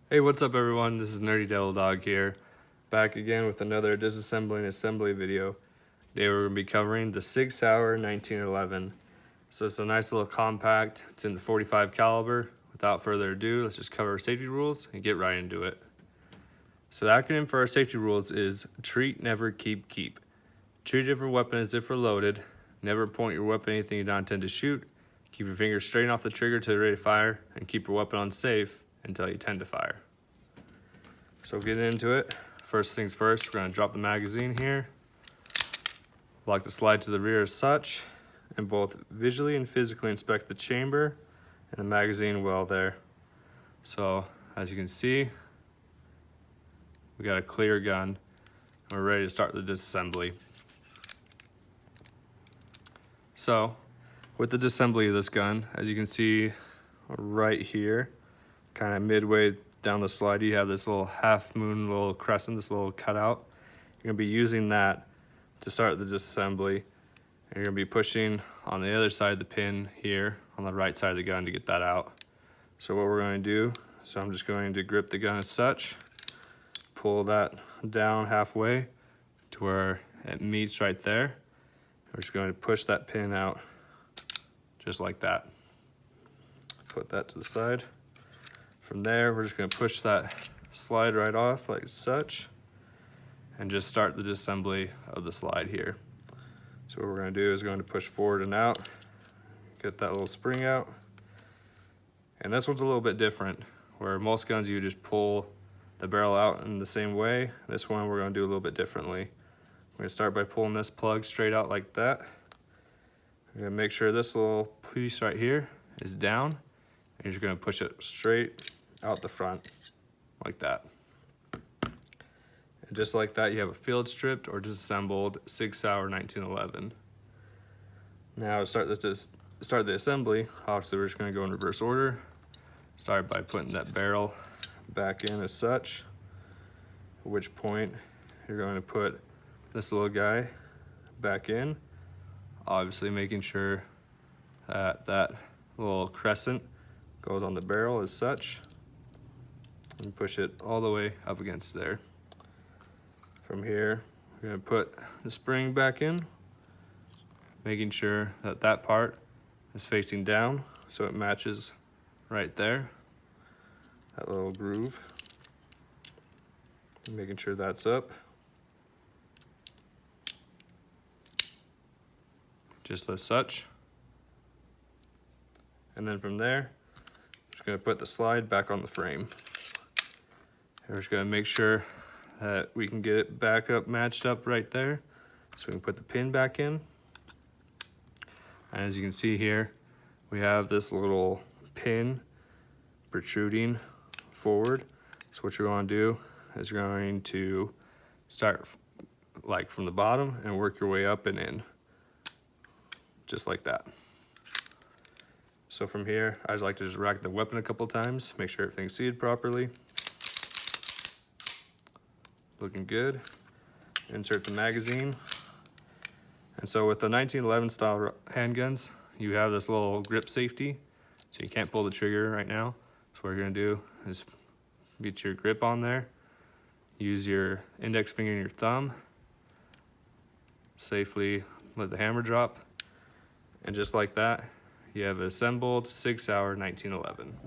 Hey, what's up everyone? This is Nerdy Devil Dog here, back again with another disassembly and assembly video. Today we're going to be covering the Sig Sauer 1911. So it's a nice little compact. It's in the 45 caliber. Without further ado, let's just cover our safety rules and get right into it. So the acronym for our safety rules is treat, never, keep, keep. Treat every weapon as if we're loaded. Never point your weapon at anything you don't intend to shoot. Keep your fingers straight off the trigger till you're ready to fire, and keep your weapon on safe until you tend to fire. So getting into it, first things first, we're going to drop the magazine here, lock the slide to the rear as such, and both visually and physically inspect the chamber and the magazine well there. So as you can see, we got a clear gun, and we're ready to start the disassembly. So with the disassembly of this gun, as you can see right here, kind of midway down the slide, you have this little half moon, little crescent, this little cutout. You're gonna be using that to start the disassembly. And you're gonna be pushing on the other side of the pin here on the right side of the gun to get that out. So what we're going to do, so I'm just going to grip the gun as such, pull that down halfway to where it meets right there. We're just going to push that pin out just like that. Put that to the side. From there, we're just going to push that slide right off like such and just start the disassembly of the slide here. So what we're going to do is going to push forward and out, get that little spring out. And this one's a little bit different, where most guns you just pull the barrel out in the same way. This one we're going to do a little bit differently. We're going to start by pulling this plug straight out like that. We're going to make sure this little piece right here is down, and you're just going to push it straight out the front like that. And just like that, you have a field stripped or disassembled Sig Sauer 1911. Now to start the assembly, obviously we're just going to go in reverse order. Start by putting that barrel back in as such, at which point you're going to put this little guy back in, obviously making sure that that little crescent goes on the barrel as such, and push it all the way up against there. From here, we're going to put the spring back in, making sure that that part is facing down so it matches right there, that little groove. Making sure that's up. Just as such. And then from there, just going to put the slide back on the frame. And we're just going to make sure that we can get it back up, matched up right there. So we can put the pin back in. And as you can see here, we have this little pin protruding forward. So what you're going to do is you're going to start like from the bottom and work your way up and in. Just like that. So from here, I just like to just rack the weapon a couple times, make sure everything's seated properly. Looking good. Insert the magazine. And so with the 1911 style handguns, you have this little grip safety, so you can't pull the trigger right now. So what you're gonna do is get your grip on there, use your index finger and your thumb, safely let the hammer drop, and just like that, you have assembled Sig Sauer 1911.